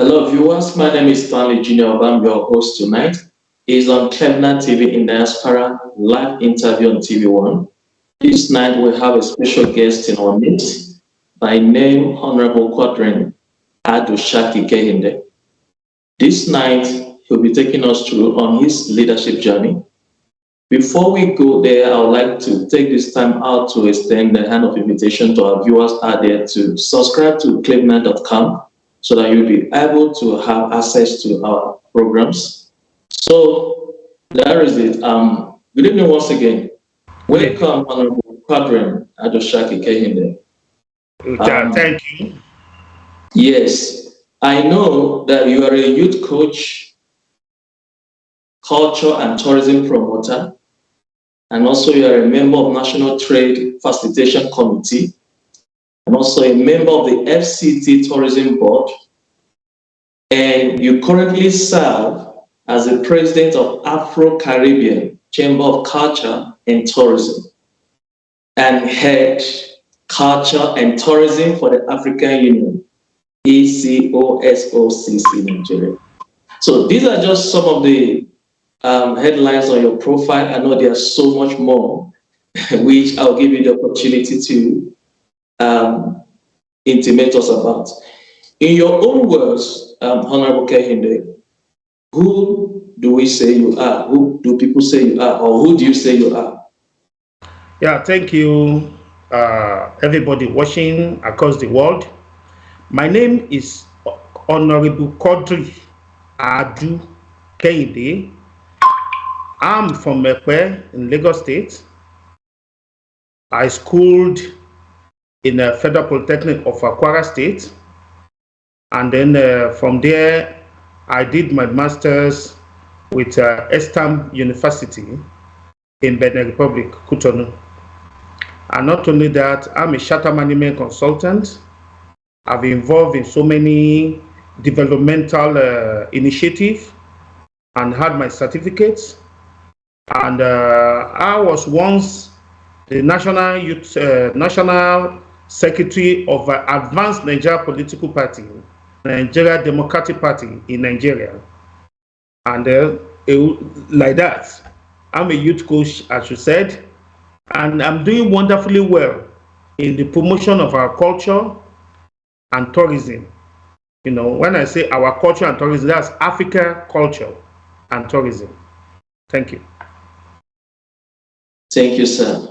Hello, viewers. My name is Stanley Junior. I'm your host tonight. It's on Klebna TV in Diaspora, live interview on TV1. This night we have a special guest in our midst, by name Honorable Quadrin Adushaki Kehinde. This night he'll be taking us through on his leadership journey. Before we go there, I would like to take this time out to extend the hand of invitation to our viewers out there to subscribe to Klebna.com so that you'll be able to have access to our programs. So there is it. Good evening once again. Welcome, Honorable Quadrin Adoshaki Kehinde. Thank you. Yes, I know that you are a youth coach, culture and tourism promoter, and also you are a member of National Trade Facilitation Committee, and also a member of the FCT Tourism Board, and you currently serve as the president of Afro-Caribbean Chamber of Culture and Tourism, and head culture and tourism for the African Union, ECOSOCC Nigeria. So these are just some of the headlines on your profile. I know there's so much more, which I'll give you the opportunity to intimate us about. In your own words, Honorable Kehinde, who do we say you are? Who do people say you are? Or who do you say you are? Yeah, thank you, everybody watching across the world. My name is Honorable Quadri Adu Kehinde. I'm from Mekwe in Lagos State. I schooled in the Federal Polytechnic of Kwara State. And then from there, I did my master's with Estam University in Benin Republic, Cotonou. And not only that, I'm a charter management consultant. I've been involved in so many developmental initiatives and had my certificates. And I was once the National Secretary of Advanced Nigeria Political Party, Nigeria Democratic Party in Nigeria. And like that, I'm a youth coach, as you said, and I'm doing wonderfully well in the promotion of our culture and tourism. You know, when I say our culture and tourism, that's Africa culture and tourism. Thank you. Thank you, sir.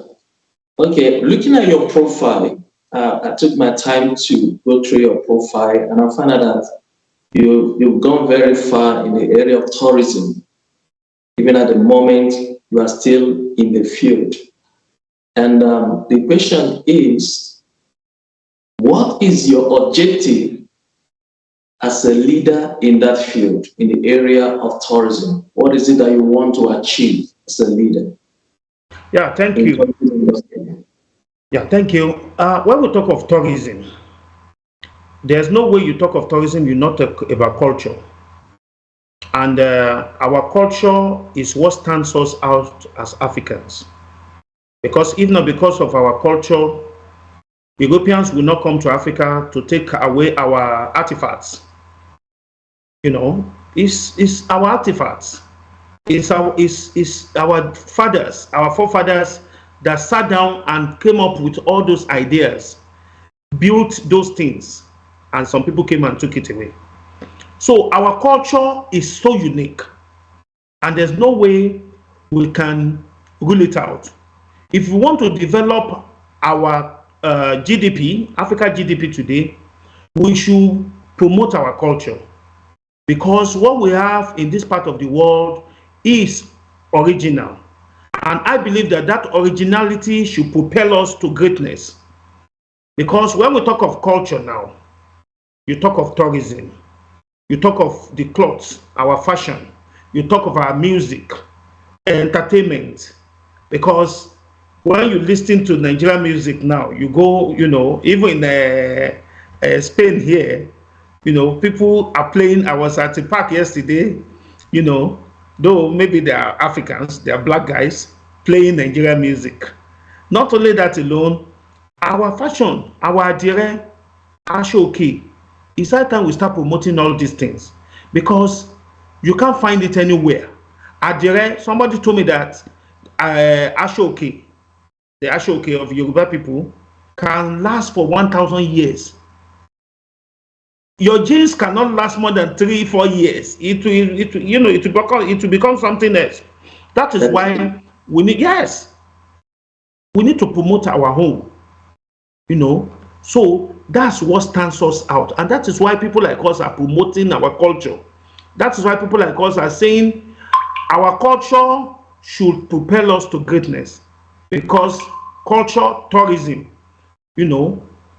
Okay, looking at your profile, I took my time to go through your profile, and I found out that you've gone very far in the area of tourism. Even at the moment, you are still in the field. And the question is, what is your objective as a leader in that field, in the area of tourism? What is it that you want to achieve as a leader? Yeah, thank you. Yeah, thank you. When we talk of tourism, there's no way you talk of tourism, you not talk about culture. And our culture is what stands us out as Africans. Because if not because of our culture, Europeans will not come to Africa to take away our artifacts. You know, it's our artifacts. It's our fathers, our forefathers that sat down and came up with all those ideas, built those things, and some people came and took it away. So our culture is so unique, and there's no way we can rule it out. If we want to develop our GDP, Africa GDP today, we should promote our culture, because what we have in this part of the world is original. And I believe that that originality should propel us to greatness. Because when we talk of culture now, you talk of tourism, you talk of the clothes, our fashion, you talk of our music, entertainment. Because when you listen to Nigerian music now, you go, you know, even in Spain here, you know, people are playing. I was at the park yesterday, you know, though maybe they are Africans, they are black guys playing Nigerian music. Not only that alone, our fashion, our adire, ashoke, It's high time we start promoting all these things because you can't find it anywhere. Adire, somebody told me that Ashoke, the Ashoke of Yoruba people, can last for 1,000 years. Your genes cannot last more than 3-4 years. It will become something else. That is why we need, yes, we need to promote our home. So that's what stands us out, and that is why people like us are promoting our culture. That is why people like us are saying our culture should propel us to greatness, because culture, tourism,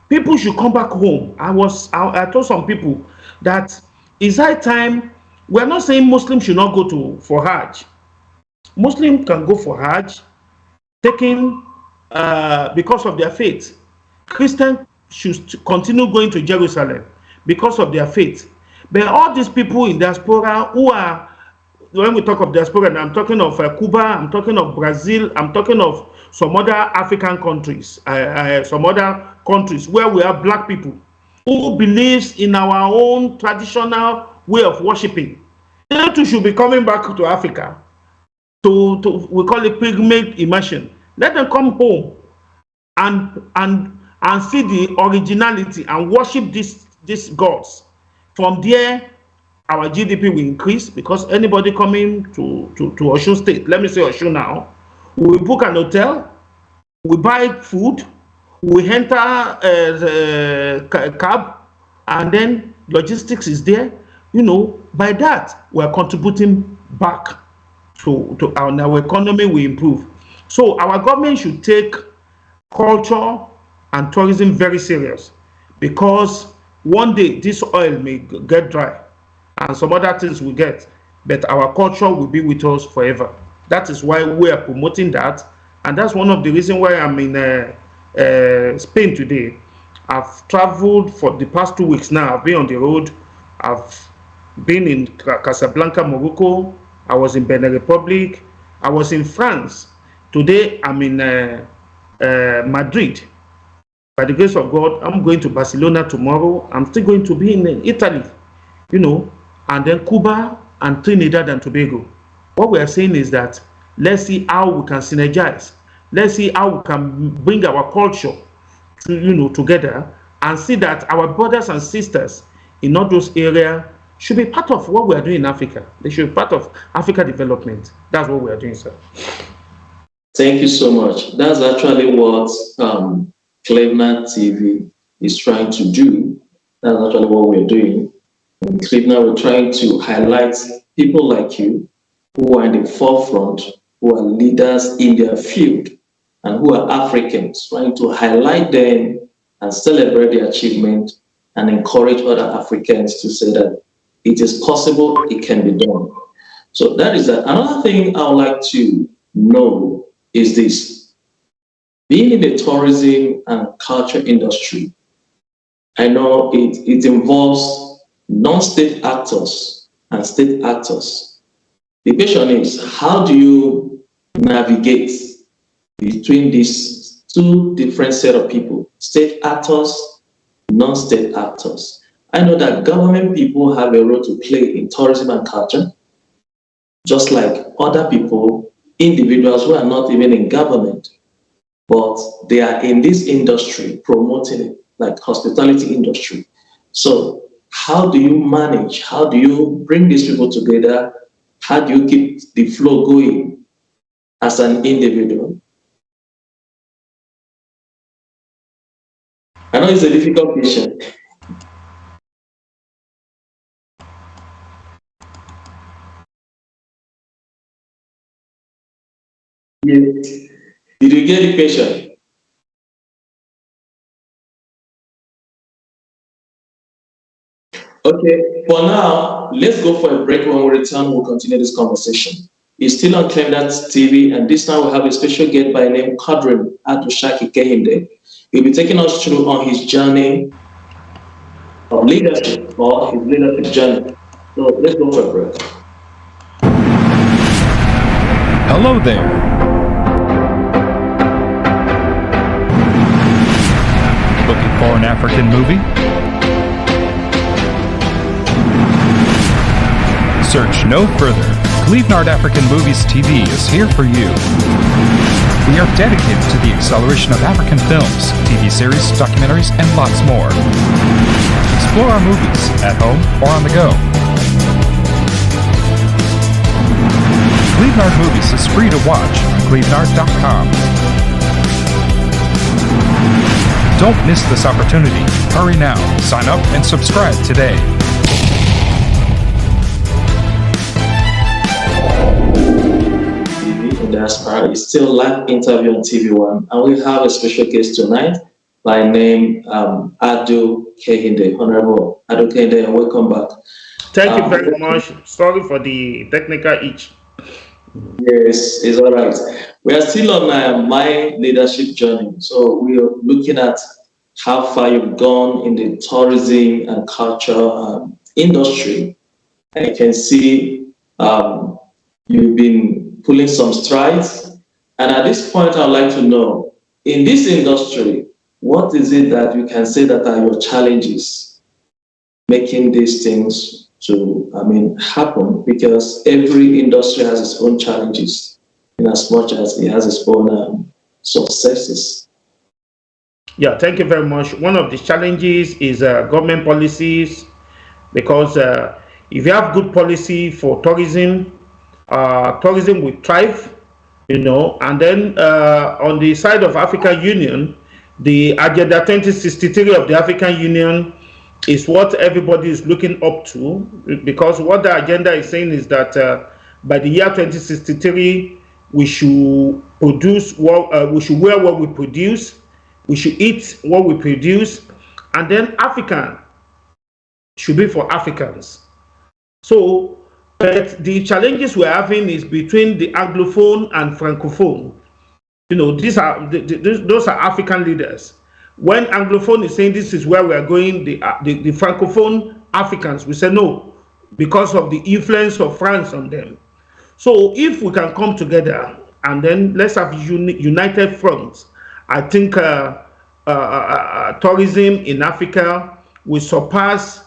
people should come back home. I told some people that it's high time. We're not saying Muslims should not go for Hajj. Muslims can go for Hajj, taking because of their faith. Christians should continue going to Jerusalem because of their faith. But all these people in diaspora who are, when we talk of diaspora, I'm talking of Cuba, I'm talking of Brazil, I'm talking of some other African countries, some other countries where we have black people who believes in our own traditional way of worshiping. They too should be coming back to Africa to we call it pilgrimage immersion. Let them come home and see the originality and worship these gods. From there, our GDP will increase, because anybody coming to Osun State, let me say Osun now, we book an hotel, we buy food, we enter a cab, and then logistics is there. By that, we are contributing back to our economy will improve. So our government should take culture and tourism very serious, because one day this oil may get dry and some other things will get, but our culture will be with us forever. That is why we are promoting that, and that's one of the reasons why I'm in Spain today. I've traveled for the past 2 weeks now. I've been on the road. I've been in Casablanca, Morocco. I was in Benin Republic. I was in France. Today I'm in Madrid. By the grace of God, I'm going to Barcelona tomorrow. I'm still going to be in Italy, and then Cuba and Trinidad and Tobago. What we are saying is that let's see how we can synergize. Let's see how we can bring our culture together, and see that our brothers and sisters in all those areas should be part of what we are doing in Africa. They should be part of Africa development. That's what we are doing, sir. Thank you so much. That's actually what Cleveland TV is trying to do. That's actually what we're doing. In Cleveland, we're trying to highlight people like you who are in the forefront, who are leaders in their field, and who are Africans, trying to highlight them and celebrate their achievement and encourage other Africans to say that it is possible, it can be done. So that is that. Another thing I would like to know is this. Being in the tourism and culture industry, I know it involves non-state actors and state actors. The question is, how do you navigate between these two different set of people, state actors, non-state actors? I know that government people have a role to play in tourism and culture, just like other people, individuals who are not even in government, but they are in this industry promoting it, like hospitality industry. So how do you manage? How do you bring these people together? How do you keep the flow going as an individual? I know it's a difficult question. Yes. Did you get the question? Okay, for now, let's go for a break. When we return, we'll continue this conversation. It's still on Cleveland TV, and this time we have a special guest by name Kadrin Atushaki Kehinde. He'll be taking us through on his journey of leadership, or his leadership journey. So let's go for a break. Hello there. Looking for an African movie? Search no further. Clevenard African Movies TV is here for you. We are dedicated to the acceleration of African films, TV series, documentaries, and lots more. Explore our movies at home or on the go. Clevenard Movies is free to watch on Clevenard.com. Don't miss this opportunity. Hurry now. Sign up and subscribe today. TV in Diaspora is still live interview on TV1, and we have a special guest tonight by name Ado Kehinde. Honorable Ado Kehinde, and welcome back. Thank you very much. Sorry for the technical itch. Yes, it's all right. We are still on my leadership journey. So we are looking at how far you've gone in the tourism and culture industry. And you can see you've been pulling some strides. And at this point, I'd like to know, in this industry, what is it that you can say that are your challenges making these things to happen? Because every industry has its own challenges in as much as it has its own successes. Yeah, thank you very much. One of the challenges is government policies, because if you have good policy for tourism, tourism will thrive, and then on the side of African Union, the Agenda 2063 of the African Union is what everybody is looking up to, because what the agenda is saying is that by the year 2063, we should produce we should wear what we produce, we should eat what we produce, and then African should be for Africans. So, but the challenges we're having is between the Anglophone and Francophone. These are those are African leaders. When Anglophone is saying this is where we are going, the Francophone Africans will say no, because of the influence of France on them. So if we can come together and then let's have united fronts, I think tourism in Africa will surpass,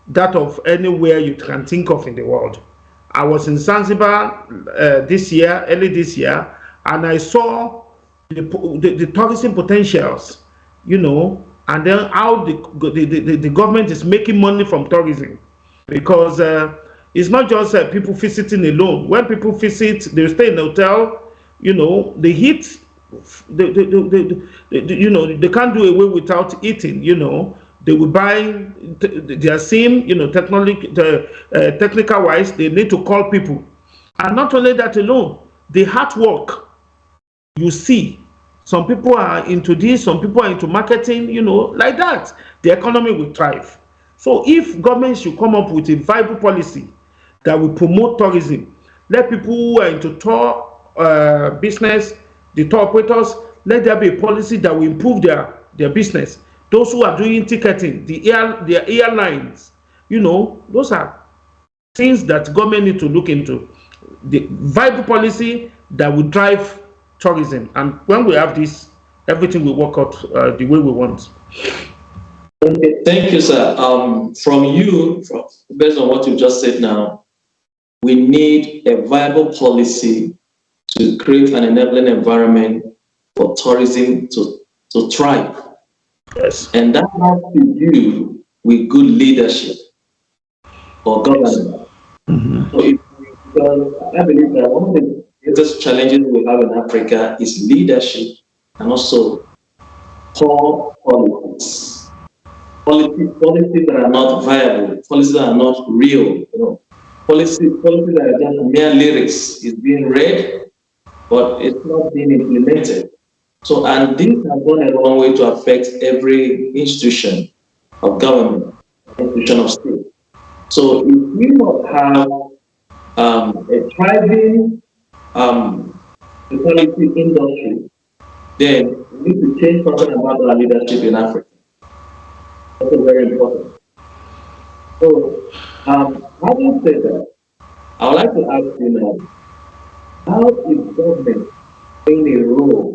that of anywhere you can think of in the world. I was in Zanzibar early this year, and I saw the tourism potentials, and then how the government is making money from tourism, because it's not just people visiting alone. When people visit, they stay in a hotel, they eat, they can't do away without eating, they will buy their SIM, technical wise, they need to call people. And not only that alone, the hard work. You see, some people are into this, some people are into marketing, like that. The economy will thrive. So if government should come up with a viable policy that will promote tourism, let people who are into tour business, the tour operators, let there be a policy that will improve their business. Those who are doing ticketing, their airlines, those are things that government need to look into. The viable policy that will drive tourism, and when we have this, everything will work out the way we want. Okay, thank you, sir. Based on what you just said now, we need a viable policy to create an enabling environment for tourism to thrive. Yes. And that has to do with good leadership or governance. Mm-hmm. So I believe that one of the greatest challenges we have in Africa is leadership and also poor policies. Policies that are not viable, policies that are not real. Policies that are just mere lyrics is being read, but it's not being implemented. So, and this has gone a long way to affect every institution of government, institution of state. So, if we don't have a thriving quality industry, then we need to change something about our leadership in Africa. That's very important. So, having said that, I would like to ask you now, how is government playing a role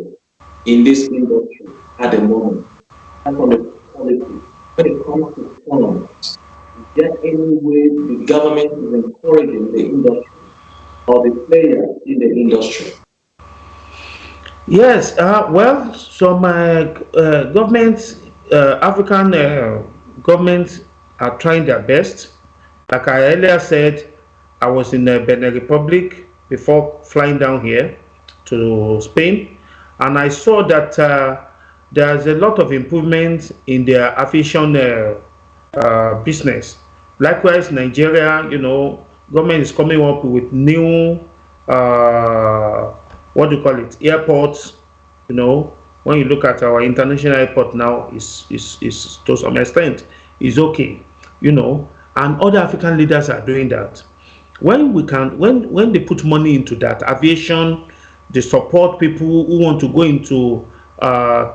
in this industry at the moment, and on the policy when it comes to funds Is there any way the government is encouraging the industry or the players in the industry? Yes, well, some governments, African governments are trying their best. Like I earlier said, I was in Benin Republic before flying down here to Spain, and I saw that there's a lot of improvement in their aviation business. Likewise, Nigeria, government is coming up with new what do you call it, airports. When you look at our international airport now, is to some extent is okay, and other African leaders are doing that. When they put money into that aviation, they support people who want to go into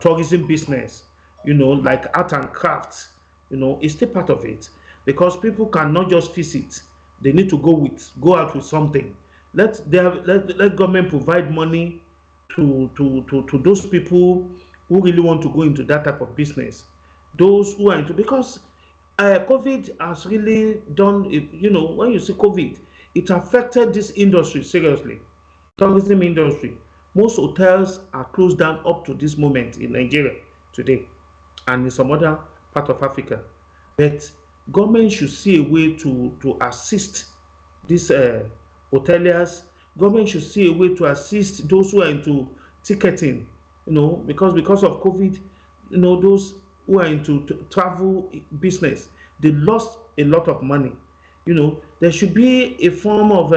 tourism business, like art and crafts. It's still part of it, because people cannot just visit. They need to go out with something. Let government provide money to those people who really want to go into that type of business. Those who are into, because COVID has really done it. When you see COVID, it affected this industry seriously. Tourism industry. Most hotels are closed down up to this moment in Nigeria today, and in some other part of Africa. But government should see a way to assist these hoteliers. Government should see a way to assist those who are into ticketing, because of COVID, those who are into travel business, they lost a lot of money. There should be a form of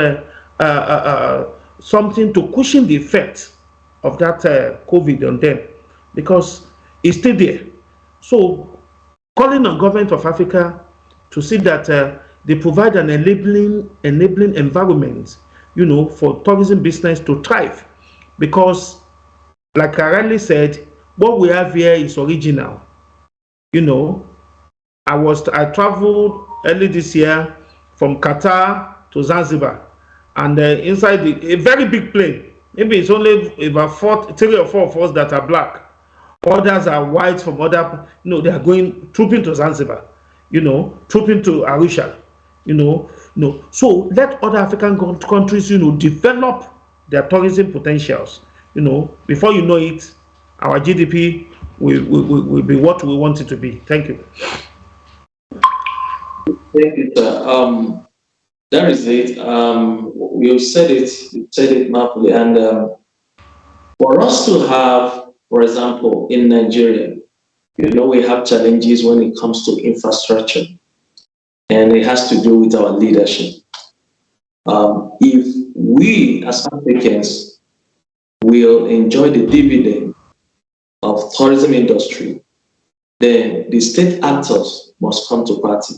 something to cushion the effect of that COVID on them, because it's still there. So, calling on government of Africa to see that they provide an enabling environment, for tourism business to thrive, because, like I rightly said, what we have here is original. I traveled early this year from Qatar to Zanzibar, and inside a very big plane. Maybe it's only about 3 or 4 of us that are black. Others are white from other. They are going trooping to Zanzibar. Trooping to Arusha. No. So let other African countries, develop their tourism potentials. Before you know it, our GDP will be what we want it to be. Thank you. Thank you, sir. That is it. You said it markedly. And for us to have, for example, in Nigeria, we have challenges when it comes to infrastructure, and it has to do with our leadership. If we as Africans will enjoy the dividend of tourism industry, then the state actors must come to party.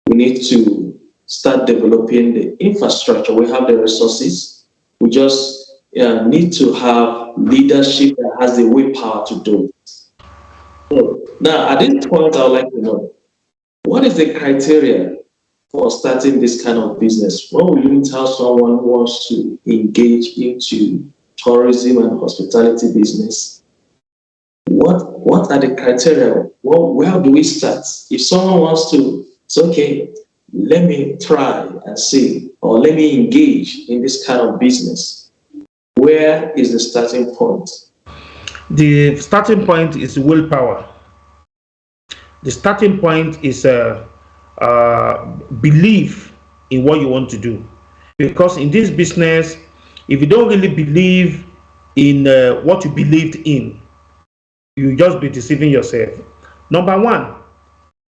We need to start developing the infrastructure. We have the resources. We just need to have leadership that has the willpower to do it. So now, at this point, I would like to know, what is the criteria for starting this kind of business? What will you tell someone who wants to engage into tourism and hospitality business? What are the criteria? Where do we start? If someone wants to, it's okay, let me try and see, or let me engage in this kind of business. Where is the starting point? The starting point is willpower. The starting point is belief in what you want to do. Because in this business, if you don't really believe in what you believed in, you just be deceiving yourself. Number one,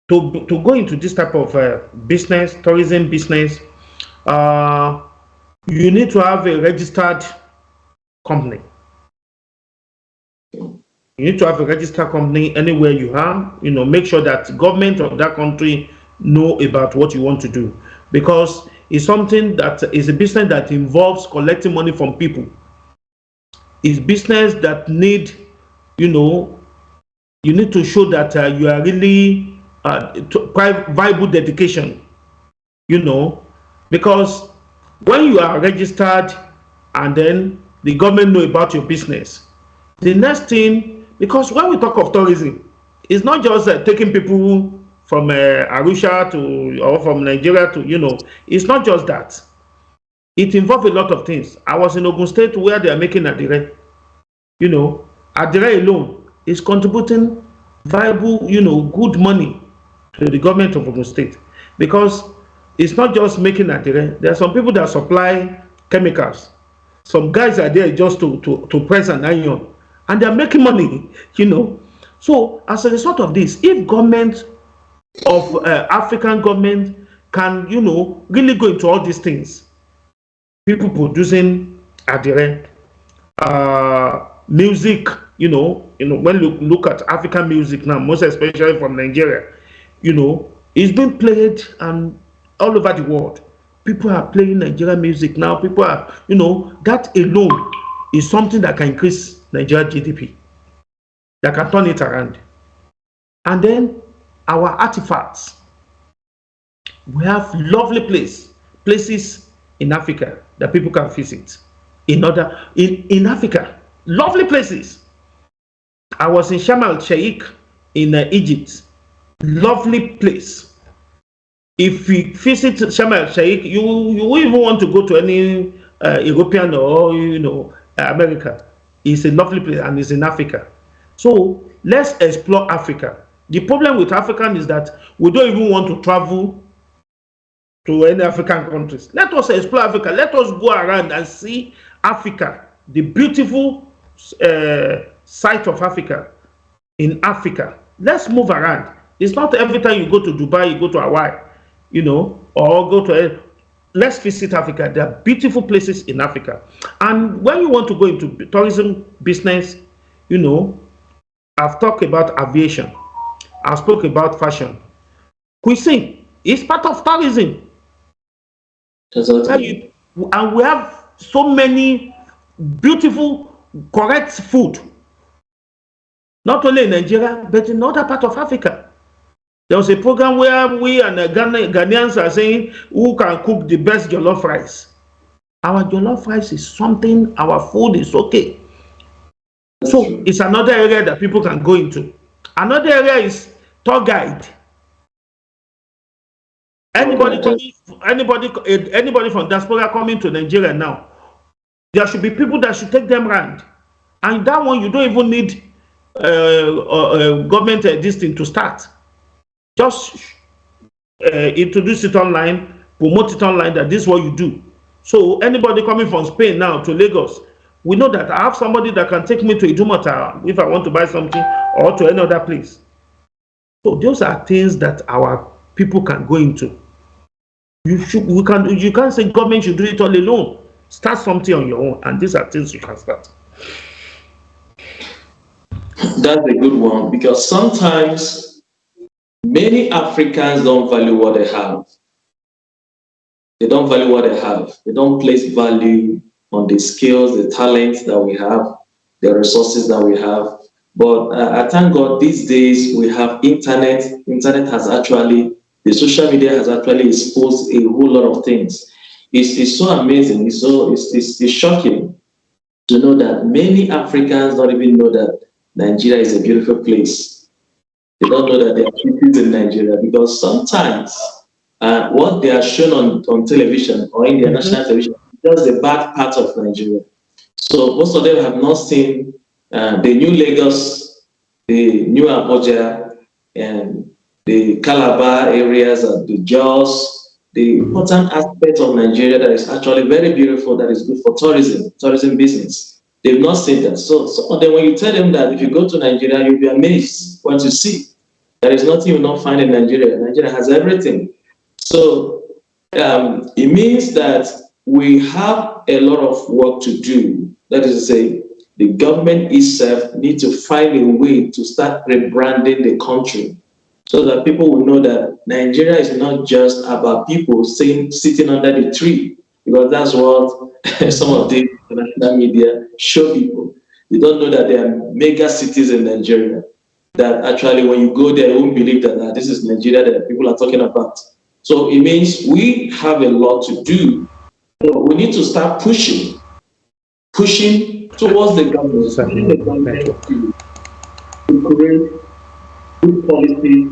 to go into this type of business, tourism business, you need to have a registered company. You need to have a registered company anywhere you are. Make sure that government of that country know about what you want to do, because it's something that is a business that involves collecting money from people. It's business that need, you need to show that you are really viable dedication. Because when you are registered and then the government know about your business, the next thing, because when we talk of tourism, it's not just taking people from Arusha to, or from Nigeria to, you know, it's not just that. It involves a lot of things. I was in Ogun State where they are making Adire. You know, Adire alone is contributing viable, you know, good money to the government of Ogun State, because it's not just making Adire. There are some people that supply chemicals. Some guys are there just to press an iron, and they're making money, you know. So as a result of this, if government of African government can, you know, really go into all these things, people producing Adire, music, you know, when you look at African music now, most especially from Nigeria, you know, it's been played and all over the world. People are playing Nigerian music now. People are, you know, that alone is something that can increase Nigeria GDP, that can turn it around. And then our artifacts. We have lovely places in Africa that people can visit. In Africa, lovely places. I was in Sharm el-Sheikh in Egypt. Lovely place. If you visit Sharm el-Sheikh, you won't even want to go to any European or, you know, America. It's a lovely place and it's in Africa. So let's explore Africa. The problem with African is that we don't even want to travel to any African countries. Let us explore Africa. Let us go around and see Africa, the beautiful site of Africa in Africa. Let's move around. It's not every time you go to Dubai, you go to Hawaii, you know, or go to, let's visit Africa. There are beautiful places in Africa. And when you want to go into tourism business, you know, I've talked about aviation. I've spoken about fashion. Cuisine is part of tourism. Exactly. And we have so many beautiful, correct food. Not only in Nigeria, but in other parts of Africa. There was a program where we and the Ghanaians are saying who can cook the best jollof rice. Our jollof rice is something, our food is okay. So it's another area that people can go into. Another area is tour guide. Anybody from diaspora coming to Nigeria now, there should be people that should take them around. And that one, you don't even need government this thing to start. Just introduce it online, promote it online, that this is what you do. So anybody coming from Spain now to Lagos, we know that I have somebody that can take me to Idumota if I want to buy something, or to any other place. So those are things that our people can go into. You can't say government should do it all alone. Start something on your own, and these are things you can start. That's a good one, because sometimes many Africans don't value what they have. They don't value what they have. They don't place value on the skills, the talents that we have, the resources that we have. But I thank God these days we have internet. Internet has actually, the social media has actually exposed a whole lot of things. It's so amazing. It's shocking to know that many Africans don't even know that Nigeria is a beautiful place. They don't know that there are cities in Nigeria, because sometimes what they are shown on television or in their national television is just the bad part of Nigeria. So most of them have not seen the new Lagos, the new Abuja, and the Calabar areas, and the Jos, the important aspect of Nigeria that is actually very beautiful, that is good for tourism business. They've not seen that. So some of them, when you tell them that if you go to Nigeria, you'll be amazed what you see. There is nothing you will not find in Nigeria. Nigeria has everything. So it means that we have a lot of work to do. That is to say, the government itself needs to find a way to start rebranding the country, so that people will know that Nigeria is not just about people sitting under the tree, because that's what some of the international media show people. They don't know that there are mega cities in Nigeria that actually, when you go there, you won't believe that this is Nigeria that people are talking about. So it means we have a lot to do. So we need to start pushing towards the government, to create good policy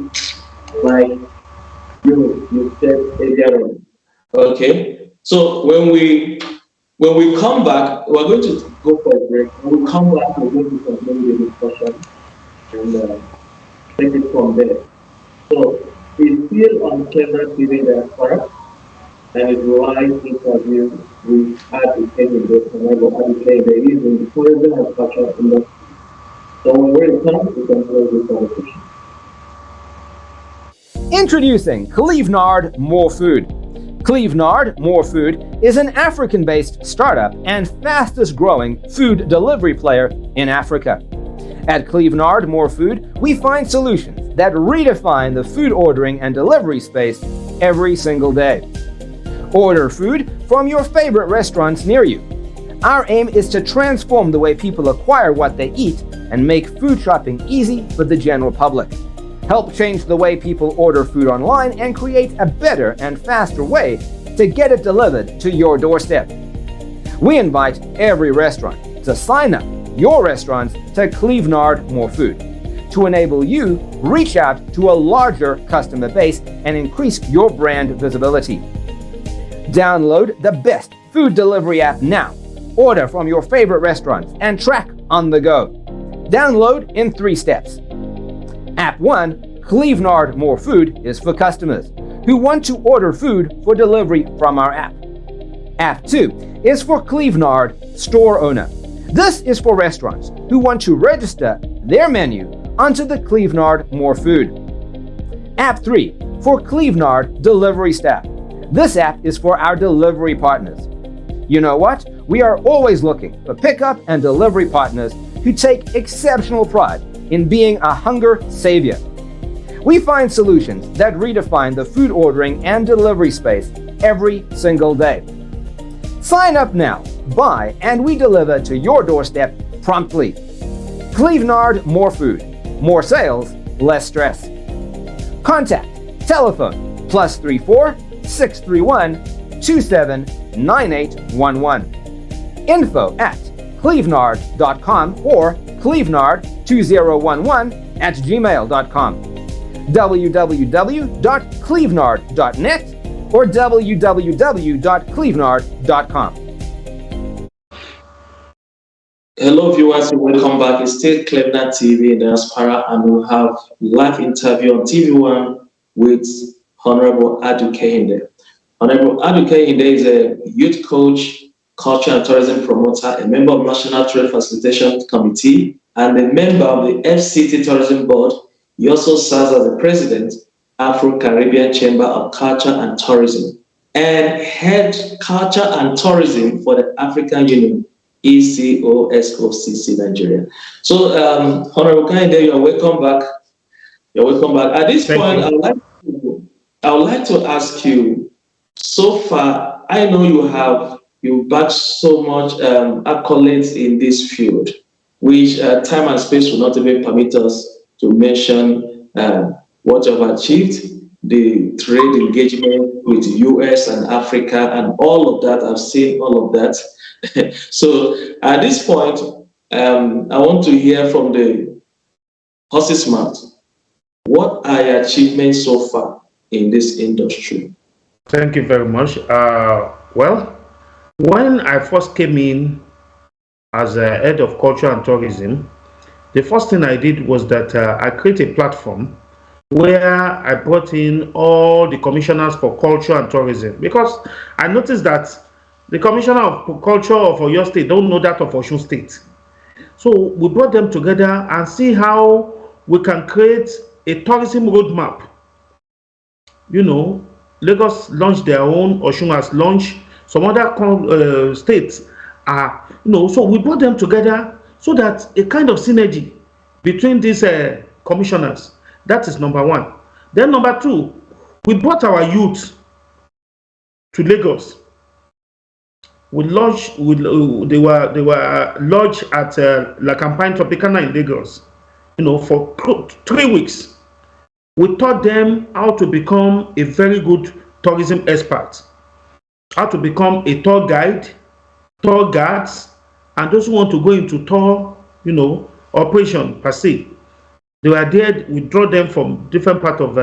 like you said earlier on. Okay, so when we come back, we're going to go for a break. When we come back, we're going to continue the discussion and take it from there. So it's still on Clever TV Diaspora, and it's live interview with Adi Kehinde, Honorable Adi Kehinde. He's in the tourism and culture industry. So when we return, we can close this conversation. Introducing Clevenard More Food. Clevenard More Food is an African-based startup and fastest-growing food delivery player in Africa. At Clevenard More Food, we find solutions that redefine the food ordering and delivery space every single day. Order food from your favorite restaurants near you. Our aim is to transform the way people acquire what they eat and make food shopping easy for the general public. Help change the way people order food online and create a better and faster way to get it delivered to your doorstep. We invite every restaurant to sign up your restaurants to Clevenard More Food to enable you reach out to a larger customer base and increase your brand visibility. Download the best food delivery app now. Order from your favorite restaurants and track on the go. Download in 3 steps. App 1, Clevenard More Food, is for customers who want to order food for delivery from our app. App 2 is for Clevenard store owner. This is for restaurants who want to register their menu onto the Clevenard More Food. App 3 for Clevenard delivery staff. This app is for our delivery partners. You know what? We are always looking for pickup and delivery partners who take exceptional pride in being a hunger savior. We find solutions that redefine the food ordering and delivery space every single day. Sign up now, buy, and we deliver to your doorstep promptly. Clevenard More Food. More sales, less stress. Contact telephone +34 631 279811. info@clevenard.com or clevenard2011@gmail.com. www.clevenard.net or www.clevenard.com. Hello viewers, welcome back. It's still Clevenard TV in Diaspora, and we'll have live interview on TV1 with Honorable Adi Kehinde. Honorable Adi Kehinde is a youth coach, culture and tourism promoter, a member of National Trade Facilitation Committee, and a member of the FCT Tourism Board. He also serves as the president, Afro-Caribbean Chamber of Culture and Tourism, and head culture and tourism for the African Union, ECOSOCC Nigeria. So, Honorable Kehinde, you're welcome back. You're welcome back. At this point, I would like to ask you, so far, I know you've bagged so much accolades in this field, which time and space will not even permit us to mention what you've achieved, the trade engagement with the US and Africa and all of that. I've seen all of that. So at this point, I want to hear from the horse's mouth. What are your achievements so far in this industry? Thank you very much. Well, when I first came in as a head of culture and tourism, the first thing I did was that I created a platform where I brought in all the commissioners for culture and tourism, because I noticed that the commissioner of culture of Oyo State don't know that of Osun State. So we brought them together and see how we can create a tourism roadmap. You know, Lagos launched their own, Osun has launched, some other states are, so we brought them together so that a kind of synergy between these commissioners. That is number one. Then number two, we brought our youth to Lagos. We launched. They were lodged at La Campagne Tropicana in Lagos. For 3 weeks. We taught them how to become a very good tourism expert, how to become a tour guide, tour guards, and those who want to go into tour, operation per se. They were there. We draw them from different parts of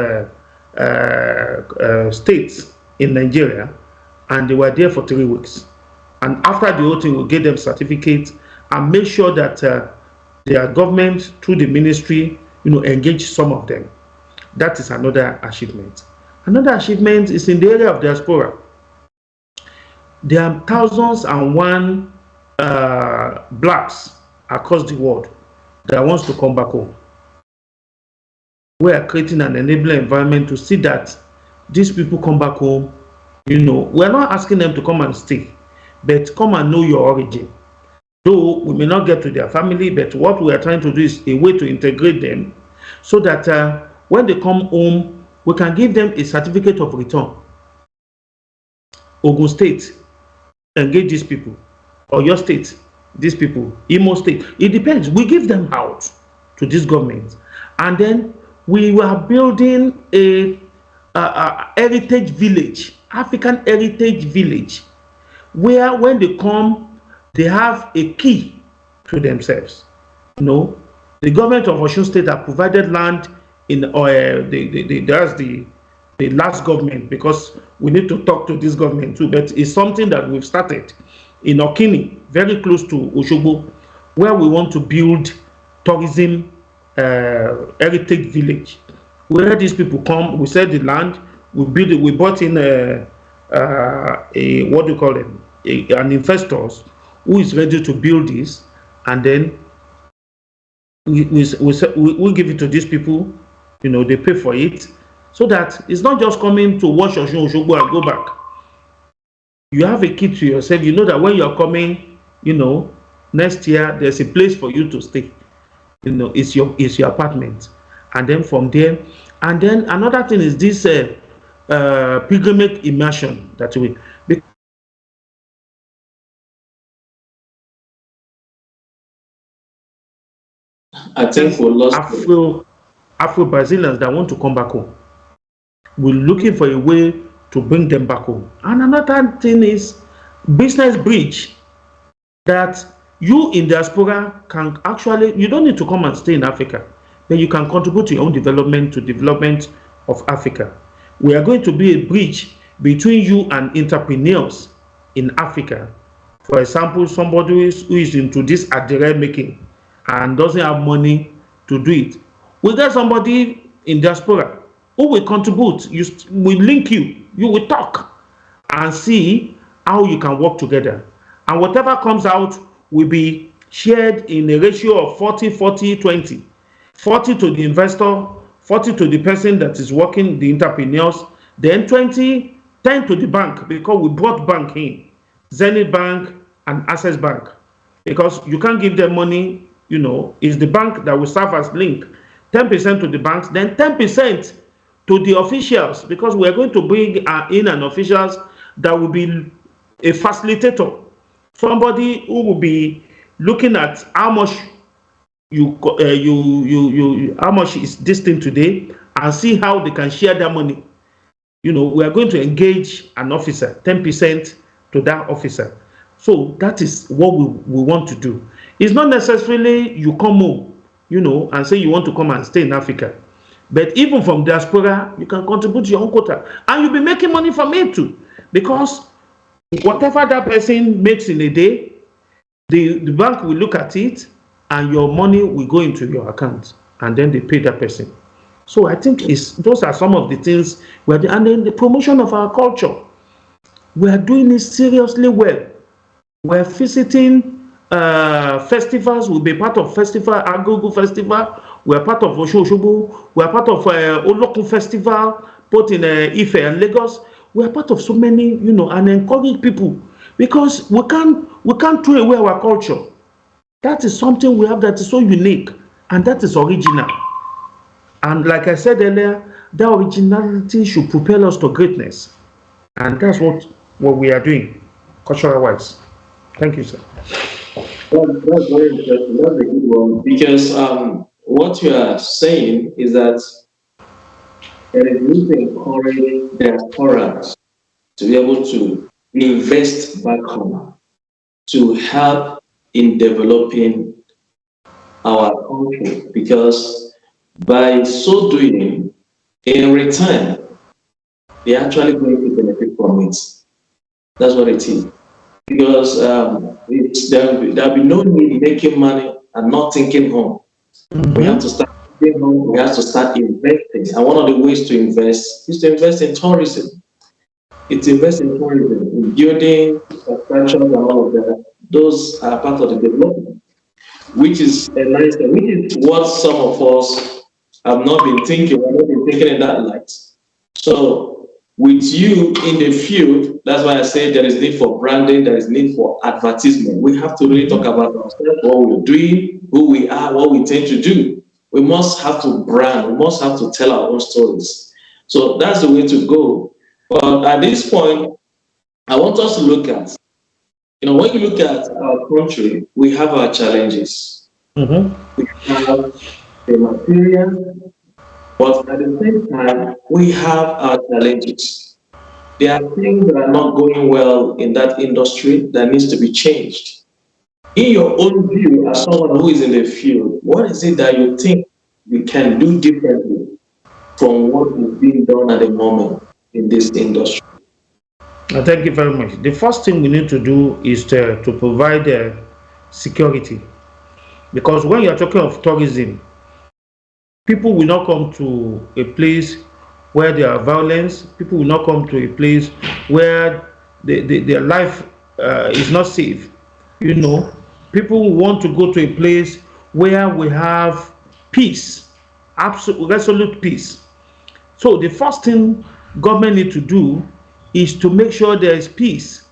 states in Nigeria, and they were there for 3 weeks. And after the whole thing, we gave them certificates and make sure that their government, through the ministry, engage some of them. That is another achievement. Another achievement is in the area of diaspora. There are thousands and one blacks across the world that wants to come back home. We are creating an enabling environment to see that these people come back home. We're not asking them to come and stay, but come and know your origin. Though we may not get to their family, but what we are trying to do is a way to integrate them so that when they come home, we can give them a certificate of return. Ogun State, engage these people. Or your state, these people. Imo State, it depends. We give them out to this government. And then we are building a heritage village, African heritage village, where when they come, they have a key to themselves. The government of Osun State have provided land in that's the last government, because we need to talk to this government too, but it's something that we've started in Okini, very close to Osogbo, where we want to build tourism heritage village, where these people come. We sell the land, we build it, we bought in what do you call it, an investors who is ready to build this, and then we give it to these people. They pay for it, so that it's not just coming to watch Osun Osogbo and go back. You have a key to yourself. You know that when you're coming, next year there's a place for you to stay. It's your apartment, and then from there, and then another thing is this pilgrimage immersion that we. I think we lost Afro-Brazilians that want to come back home. We're looking for a way to bring them back home. And another thing is business bridge, that you in diaspora can actually, you don't need to come and stay in Africa, but you can contribute to your own development, to development of Africa. We are going to be a bridge between you and entrepreneurs in Africa. For example, somebody who is into this adire making and doesn't have money to do it. We get somebody in diaspora who will contribute. We link you. You will talk and see how you can work together. And whatever comes out will be shared in a ratio of 40-40-20. 40 to the investor, 40 to the person that is working, the entrepreneurs, then 10 to the bank, because we brought bank in, Zenith Bank and Access Bank, because you can't give them money. It's the bank that will serve as link. 10% to the banks, then 10% to the officials, because we are going to bring in an officials that will be a facilitator, somebody who will be looking at how much how much is this thing today, and see how they can share their money. We are going to engage an officer, 10% to that officer. So that is what we want to do. It's not necessarily you come home, and say you want to come and stay in Africa. But even from diaspora, you can contribute to your own quota. And you'll be making money from it too. Because whatever that person makes in a day, the bank will look at it, and your money will go into your account. And then they pay that person. So I think those are some of the things we're doing. And then the promotion of our culture. We are doing it seriously well. We're visiting festivals. We'll be part of festival, Agogo Festival. We're part of Osun Osogbo. We're part of Olokun Festival, both in Ife and Lagos. We're part of so many, and encourage people, because we can't throw away our culture. That is something we have that is so unique, and that is original. And like I said earlier, that originality should propel us to greatness. And that's what we are doing, cultural-wise. Thank you, sir. Well, that's very interesting. That's a good one. Because what you are saying is that there is need to encourage diasporans to be able to invest back home, to help in developing our country. Because by so doing, in return, they're actually going to benefit from it. That's what it is. Because there'll be no need making money and not thinking home. We have to start thinking home. We have to start investing. And one of the ways to invest is to invest in tourism. It's invest in tourism, in building attractions and all of that. Those are part of the development, which is a nice thing, which is what some of us have not been thinking. We've not been thinking in that light. So with you in the field, that's why I say there is need for branding, there is need for advertisement. We have to really talk about ourselves, what we're doing, who we are, what we intend to do. We must have to brand, we must have to tell our own stories. So that's the way to go. But at this point, I want us to look at, when you look at our country, we have our challenges. We have the material, but at the same time, we have our challenges. There are things that are not going well in that industry that needs to be changed. In your own view, as someone who is in the field, what is it that you think we can do differently from what is being done at the moment in this industry? Thank you very much. The first thing we need to do is to provide security. Because when you're talking of tourism, people will not come to a place where there are violence. People will not come to a place where their life is not safe. People want to go to a place where we have peace, absolute, resolute peace. So the first thing government need to do is to make sure there is peace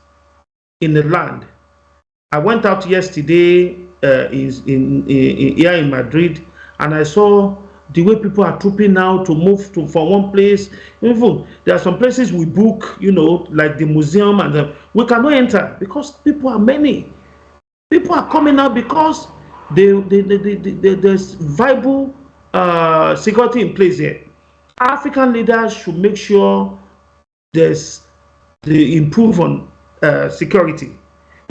in the land. I went out yesterday here in Madrid, and I saw the way people are trooping now to move from one place. Even there are some places we book, like the museum, and we cannot enter because people are many. People are coming out because there's viable security in place here. African leaders should make sure they improve on security.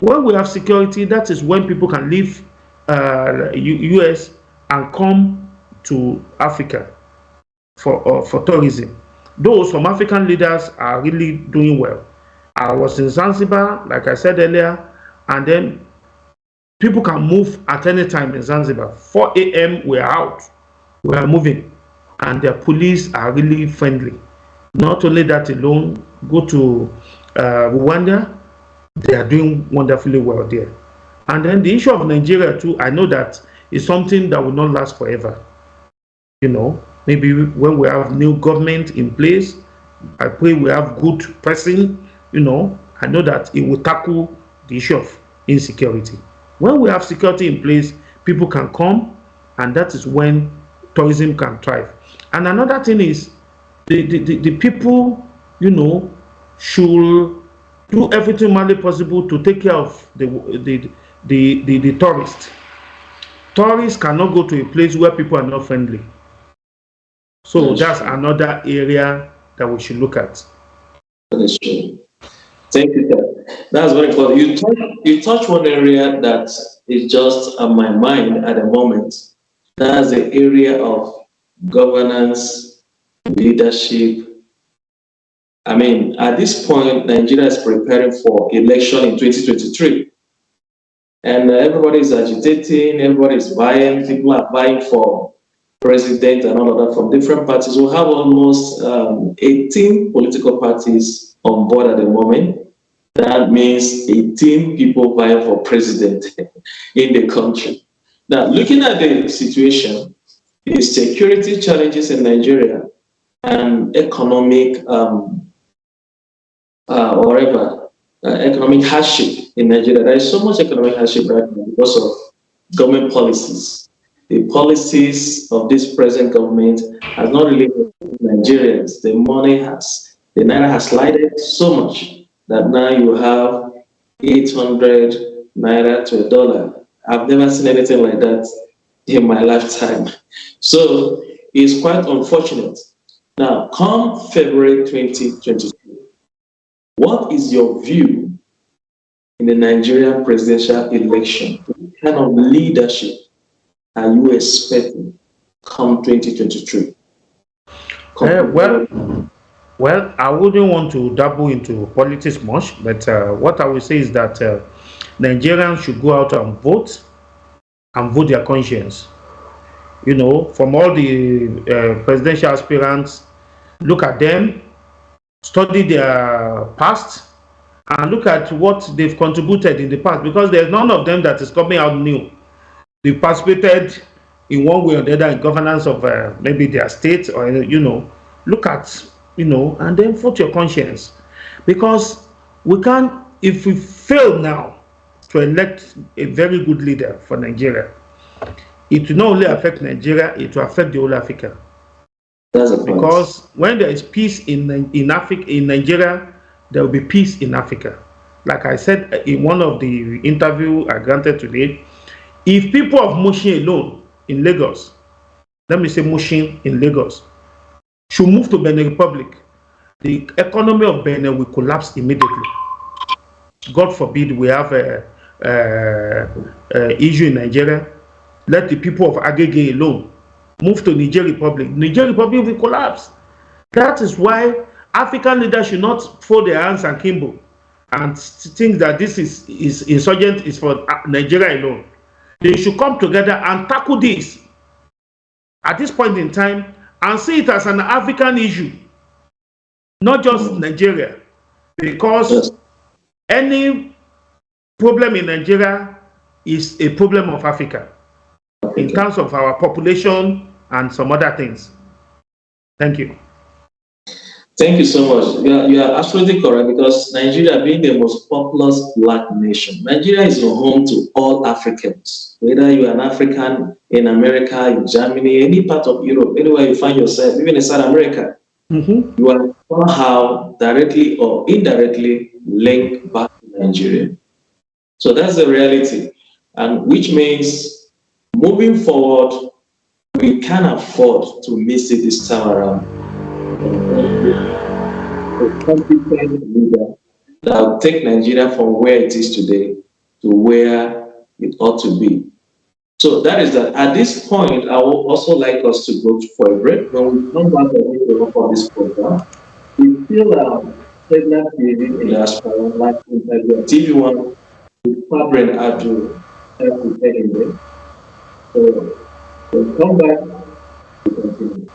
When we have security, that is when people can leave US and come to Africa for tourism. Though some African leaders are really doing well. I was in Zanzibar, like I said earlier, and then people can move at any time in Zanzibar. 4 a.m. we're out, we are moving, and the police are really friendly. Not only that alone, go to Rwanda, they are doing wonderfully well there. And then the issue of Nigeria too, I know that is something that will not last forever. Maybe when we have new government in place, I pray we have good person, I know that it will tackle the issue of insecurity. When we have security in place, people can come, and that is when tourism can thrive. And another thing is, the people, should do everything humanly possible to take care of the tourists. Tourists cannot go to a place where people are not friendly. So that's another area that we should look at. That is true. Thank you, sir. That's very important. You touch one area that is just on my mind at the moment. That's the area of governance, leadership. I mean, at this point, Nigeria is preparing for election in 2023. And everybody is agitating, everybody is buying, people are buying for president and all of that from different parties. We have almost 18 political parties on board at the moment. That means 18 people vying for president in the country. Now, looking at the situation, the security challenges in Nigeria and economic economic hardship in Nigeria. There is so much economic hardship right now because of government policies. The policies of this present government has not really helped Nigerians. The naira has slided so much that now you have 800 naira to $1. I've never seen anything like that in my lifetime. So it's quite unfortunate. Now, come February 2022, what is your view in the Nigerian presidential election? What kind of leadership are you expecting come 2023? Well, I wouldn't want to dabble into politics much, but what I would say is that Nigerians should go out and vote their conscience. From all the presidential aspirants, look at them, study their past, and look at what they've contributed in the past, because there's none of them that is coming out new. They participated in one way or the other in governance of maybe their state, or look at and then vote your conscience, because we can't, if we fail now to elect a very good leader for Nigeria, it will not only affect Nigeria, it will affect the whole Africa. That's a point. Because when there is peace in Africa, in Nigeria, there will be peace in Africa. Like I said in one of the interview I granted today, if people of Mushin alone in Lagos, let me say Mushin in Lagos, should move to Benin Republic, the economy of Benin will collapse immediately. God forbid we have a issue in Nigeria. Let the people of Agege alone move to Niger Republic. Niger Republic will collapse. That is why African leaders should not fold their hands and kimbo and think that this is insurgent is for Nigeria alone. They should come together and tackle this at this point in time and see it as an African issue, not just Nigeria, because any problem in Nigeria is a problem of Africa in terms of our population and some other things. Thank you. Thank you so much. You are absolutely correct, because Nigeria, being the most populous Black nation, Nigeria is a home to all Africans. Whether you are an African in America, in Germany, any part of Europe, anywhere you find yourself, even in South America, you are somehow directly or indirectly linked back to Nigeria. So that's the reality, and which means moving forward, we can't afford to miss it this time around. A competent leader that will take Nigeria from where it is today to where it ought to be. So that is that. At this point, I would also like us to go for a break. When we come back for this program, we still pregnant TV in the Diaspora Live Interview TV1 with Fabren Adu every. So we'll come back to continue.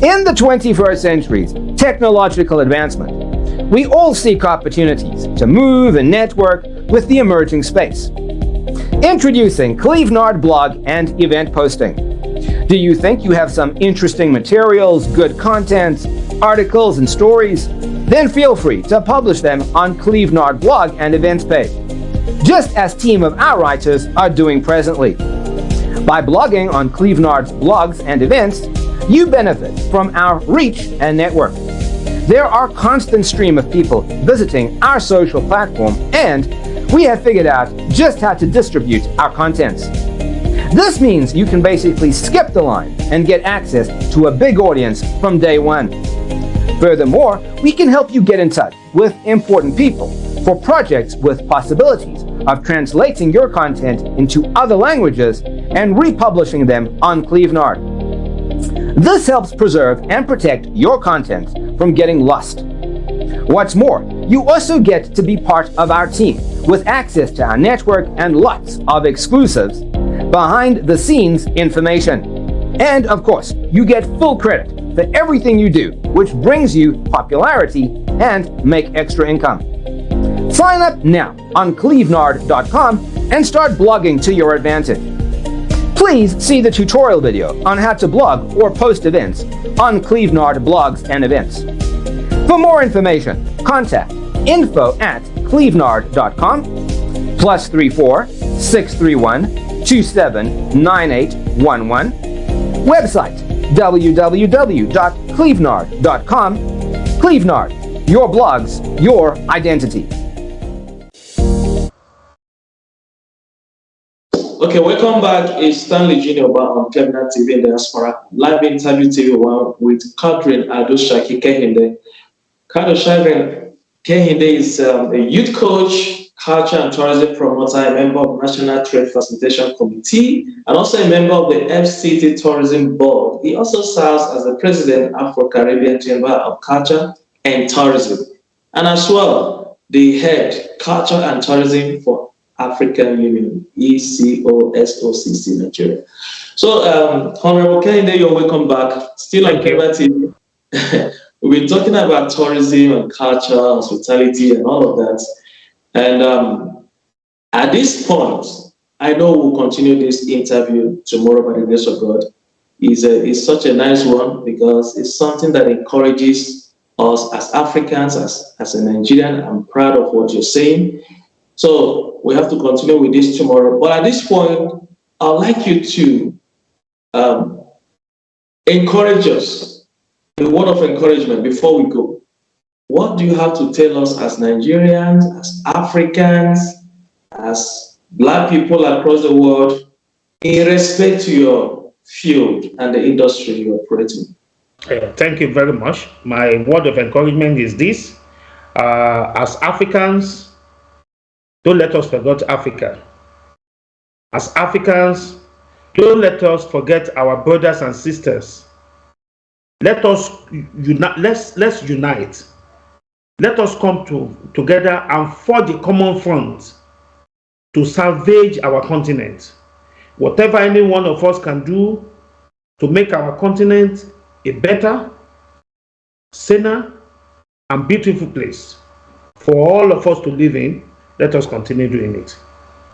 In the 21st century's technological advancement, we all seek opportunities to move and network with the emerging space. Introducing Clevenard Blog and Event Posting. Do you think you have some interesting materials, good content, articles, and stories? Then feel free to publish them on Clevenard Blog and Events page, just as team of our writers are doing presently. By blogging on Clevenard's blogs and events, you benefit from our reach and network. There are a constant stream of people visiting our social platform, and we have figured out just how to distribute our contents. This means you can basically skip the line and get access to a big audience from day one. Furthermore, we can help you get in touch with important people for projects with possibilities of translating your content into other languages and republishing them on Clevenard. This helps preserve and protect your content from getting lost. What's more, you also get to be part of our team with access to our network and lots of exclusives, behind-the-scenes information. And of course, you get full credit for everything you do, which brings you popularity and make extra income. Sign up now on Clevenard.com and start blogging to your advantage. Please see the tutorial video on how to blog or post events on Clevenard Blogs and Events. For more information, contact info@clevenard.com +34 631 279811. Website www.clevenard.com. Clevenard, your blogs, your identity. Okay, welcome back. It's Stanley Junior on Clevenard TV in Diaspora, live interview TV1 with Catherine Adu-Shaki Kehinde. Catherine Kehinde is a youth coach, culture and tourism promoter, a member of National Trade Facilitation Committee, and also a member of the FCT Tourism Board. He also serves as the president of Afro-Caribbean Chamber of Culture and Tourism, and as well, the head Culture and Tourism for African Union, ECOSOCC Nigeria. So, Honorable Kehinde, you're welcome back. Still on Clever TV. We've been talking about tourism and culture, hospitality, and all of that. And at this point, I know we'll continue this interview tomorrow by the grace of God. It's such a nice one because it's something that encourages us as Africans, as a Nigerian. I'm proud of what you're saying. So we have to continue with this tomorrow. But at this point, I'd like you to encourage us, a word of encouragement before we go. What do you have to tell us as Nigerians, as Africans, as Black people across the world in respect to your field and the industry you operate in? Thank you very much. My word of encouragement is this. As Africans, don't let us forget Africa. As Africans, don't let us forget our brothers and sisters. Let us unite. Let's unite. Let us come together and forge a common front to salvage our continent. Whatever any one of us can do to make our continent a better, saner, and beautiful place for all of us to live in, let us continue doing it.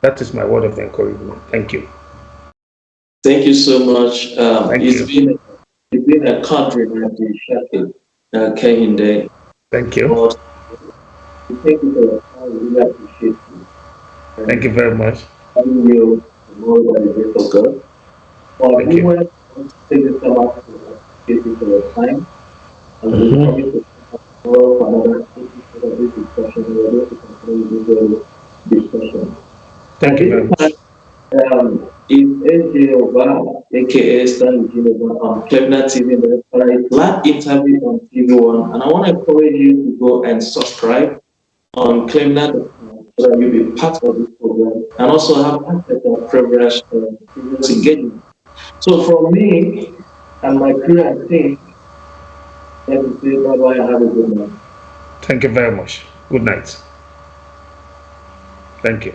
That is my word of encouragement. Thank you. Thank you so much. It's been a country that Kehinde. Thank you. Thank you for your time. We really appreciate you. Thank you very much. Thank you more by the grace of God. Thank you. Want to take this time out to appreciate you for your time. And we promise to tomorrow for another this discussion. We are going to continue with this discussion. Thank you very much. Is AJ Oba, aka Stan Oba, on Cleveland TV, for a live interview on TV1. And I want to encourage you to go and subscribe on Cleveland so that you'll be part of this program and also have access to our previous engagement. So from me and my crew and team, let me say bye-bye and have a good night. Thank you very much. Good night. Thank you.